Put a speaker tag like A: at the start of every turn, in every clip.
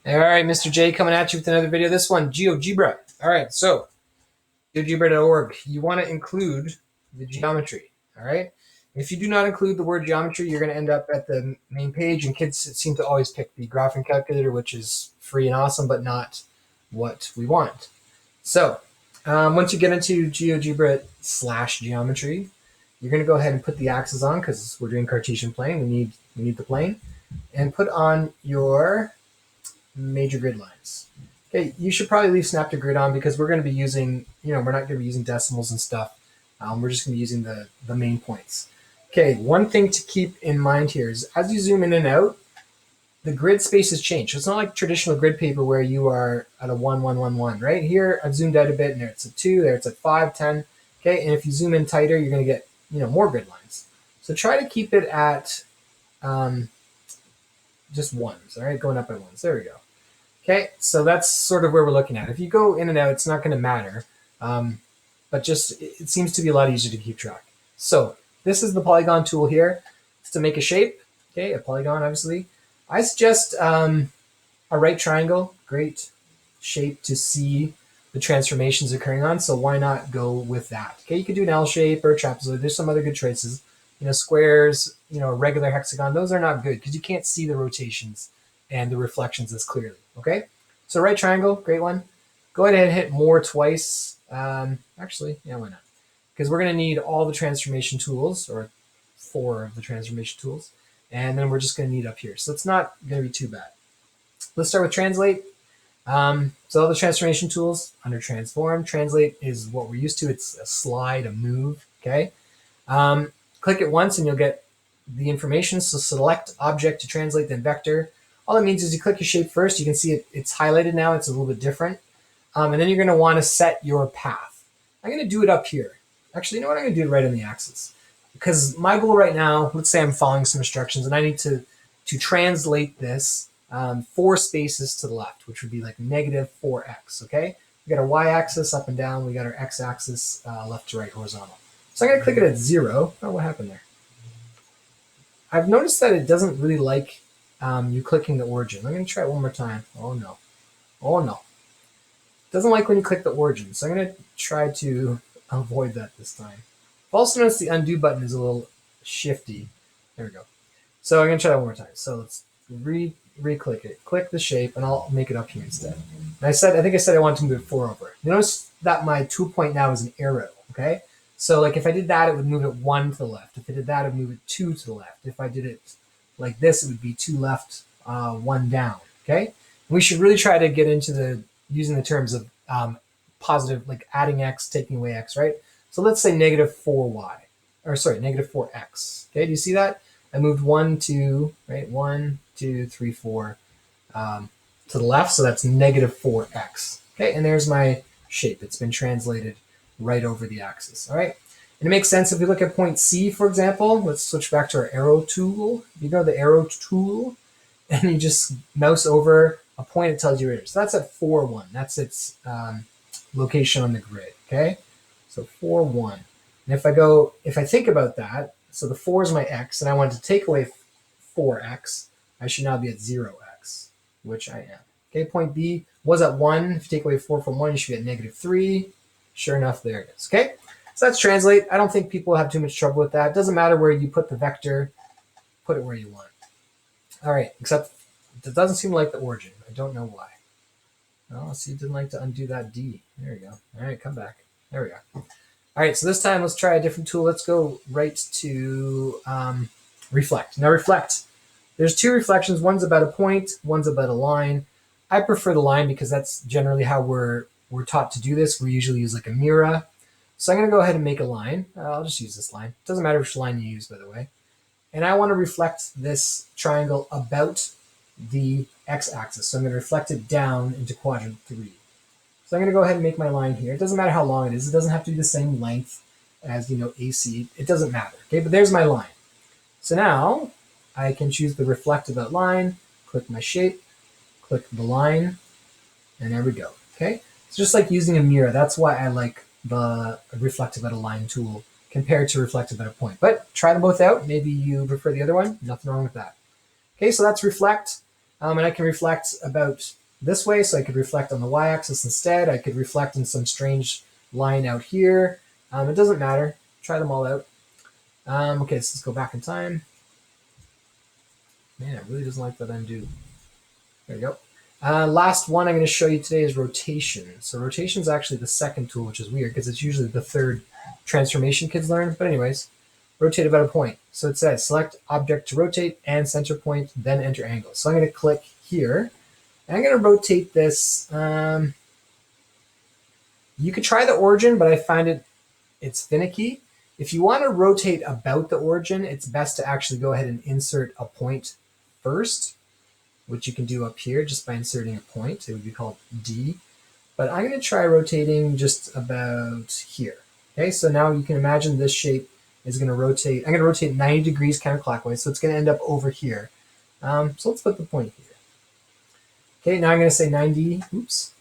A: All right, Mr. J coming at you with another video. This one, GeoGebra. All right, so GeoGebra.org. You want to include the geometry. All right. If you do not include the word geometry, you're going to end up at the main page, and kids seem to always pick the graphing calculator, which is free and awesome, but not what we want. So once you get into GeoGebra/geometry, you're going to go ahead and put the axes on because we're doing Cartesian plane. We need the plane, and put on your major grid lines. Okay, you should probably leave snap to grid on because we're going to be using, we're not going to be using decimals and stuff. We're just going to be using the main points. Okay, one thing to keep in mind here is as you zoom in and out, the grid spaces change. So it's not like traditional grid paper where you are at a 1, 1, 1, 1. Right here, I've zoomed out a bit, and there it's at 2, there it's at 5, 10. Okay, and if you zoom in tighter, you're going to get more grid lines. So try to keep it at just ones. All right, going up by ones. There we go. Okay, so that's sort of where we're looking at. If you go in and out, it's not going to matter, but just it seems to be a lot easier to keep track. So this is the polygon tool here. It's to make a shape, okay, a polygon, obviously. I suggest a right triangle, great shape to see the transformations occurring on, so why not go with that? Okay, you could do an L shape or a trapezoid. There's some other good choices. Squares, a regular hexagon, those are not good because you can't see the rotations and the reflections as clearly. Okay, so right triangle, great one. Go ahead and hit more twice. Actually, yeah, why not? Because we're going to need all the transformation tools, or 4 of the transformation tools, and then we're just going to need up here. So it's not going to be too bad. Let's start with translate. So all the transformation tools under transform. Translate is what we're used to. It's a slide, a move. Okay. Click it once and you'll get the information. So select object to translate, then vector. All it means is you click your shape first. You can see it's highlighted now. It's a little bit different. And then you're going to want to set your path. I'm going to do it up here. Actually, you know what? I'm going to do it right on the axis. Because my goal right now, let's say I'm following some instructions and I need to translate this 4 spaces to the left, which would be like negative 4x, okay? We got our y-axis up and down. We got our x-axis left to right horizontal. So I'm going to click it at 0. Oh, what happened there? I've noticed that it doesn't really like you clicking the origin. I'm going to try it one more time. Oh, no. Oh, no. It doesn't like when you click the origin. So I'm going to try to avoid that this time. I've also noticed the undo button is a little shifty. There we go. So I'm going to try that one more time. So let's re-click it. Click the shape, and I'll make it up here instead. And I think I said I wanted to move it 4 over. You notice that my 2 point now is an arrow, okay? So like if I did that, it would move it 1 to the left. If I did that, it would move it 2 to the left. If I did it like this, it would be 2 left, 1 down, okay? And we should really try to get into using the terms of positive, like adding x, taking away x, right? So let's say negative 4y, or sorry, negative 4x. Okay, do you see that? I moved 1, 2, right? 1, 2, 3, 4 to the left, so that's negative 4x. Okay, and there's my shape. It's been translated right over the axis. All right, and it makes sense if we look at point C, for example. Let's switch back to our arrow tool. You know the arrow tool, and you just mouse over a point, it tells you where it is. So that's at 4, 1. That's its location on the grid. Okay, so 4, 1. And if I think about that, so the 4 is my x, and I want to take away 4x, I should now be at 0x, which I am. Okay, point B was at 1. If you take away 4 from 1, you should be at negative 3. Sure enough, there it is. Okay, so that's translate. I don't think people have too much trouble with that. It doesn't matter where you put the vector, put it where you want. All right, except it doesn't seem like the origin. I don't know why. Oh, see, it didn't like to undo that D. There we go. All right, come back. There we go. All right, so this time let's try a different tool. Let's go right to reflect. Now reflect. There's 2 reflections. One's about a point, one's about a line. I prefer the line because that's generally how we're taught to do this. We usually use like a mirror. So I'm going to go ahead and make a line. I'll just use this line. It doesn't matter which line you use, by the way. And I want to reflect this triangle about the x-axis. So I'm going to reflect it down into quadrant 3. So I'm going to go ahead and make my line here. It doesn't matter how long it is. It doesn't have to be the same length as, AC. It doesn't matter. Okay, but there's my line. So now I can choose the reflect about line, click my shape, click the line, and there we go. Okay, it's just like using a mirror. That's why I like the reflect about a line tool compared to reflect about a point. But try them both out. Maybe you prefer the other one. Nothing wrong with that. Okay, so that's reflect. And I can reflect about this way, so I could reflect on the y-axis instead. I could reflect in some strange line out here. It doesn't matter. Try them all out. Okay, so let's go back in time. Man, it really doesn't like that undo. There we go. Last one I'm going to show you today is rotation. So rotation is actually the second tool, which is weird because it's usually the third transformation kids learn. But anyways, rotate about a point. So it says select object to rotate and center point, then enter angle. So I'm going to click here. And I'm going to rotate this. You could try the origin, but I find it's finicky. If you want to rotate about the origin, it's best to actually go ahead and insert a point first, which you can do up here just by inserting a point. It would be called D. But I'm going to try rotating just about here. Okay, so now you can imagine this shape is going to rotate. I'm going to rotate 90 degrees counterclockwise, so it's going to end up over here. So let's put the point here. Okay, now I'm going to say 90. Oops.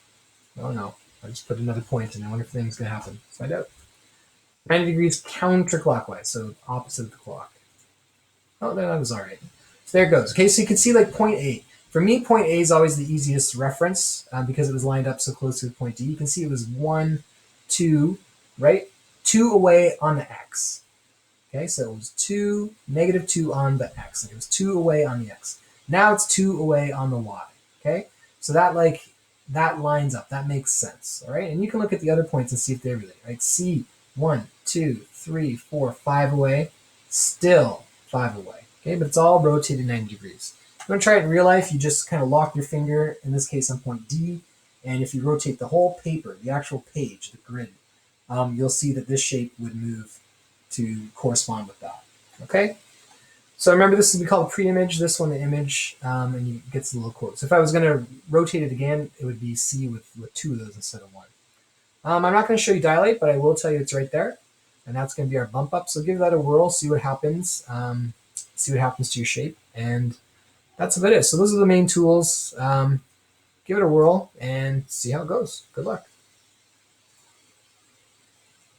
A: Oh no, I just put another point in. I wonder if anything's going to happen. Let's find out. 90 degrees counterclockwise, so opposite of the clock. Oh, that was all right. So there it goes. Okay, so you can see like point A. For me, point A is always the easiest reference because it was lined up so close to point D. You can see it was 1, 2, right? 2 away on the X. Okay, so it was 2, -2 on the X. It was 2 away on the X. Now it's 2 away on the Y. Okay, so that lines up. That makes sense. All right, and you can look at the other points and see if they're related. Right, C 1, 2, 3, 4, 5 away, still 5 away. Okay, but it's all rotated 90 degrees. If you want to try it in real life, you just kind of lock your finger, in this case on point D, and if you rotate the whole paper, the actual page, the grid, you'll see that this shape would move to correspond with that. Okay, so remember this would be called a pre-image, this one the image, and you get the little quotes. If I was going to rotate it again, it would be C with 2 of those instead of 1. I'm not going to show you dilate, but I will tell you it's right there, and that's going to be our bump up. So give that a whirl, see what happens, see what happens to your shape, and that's about it. So those are the main tools. Give it a whirl and see how it goes. Good luck.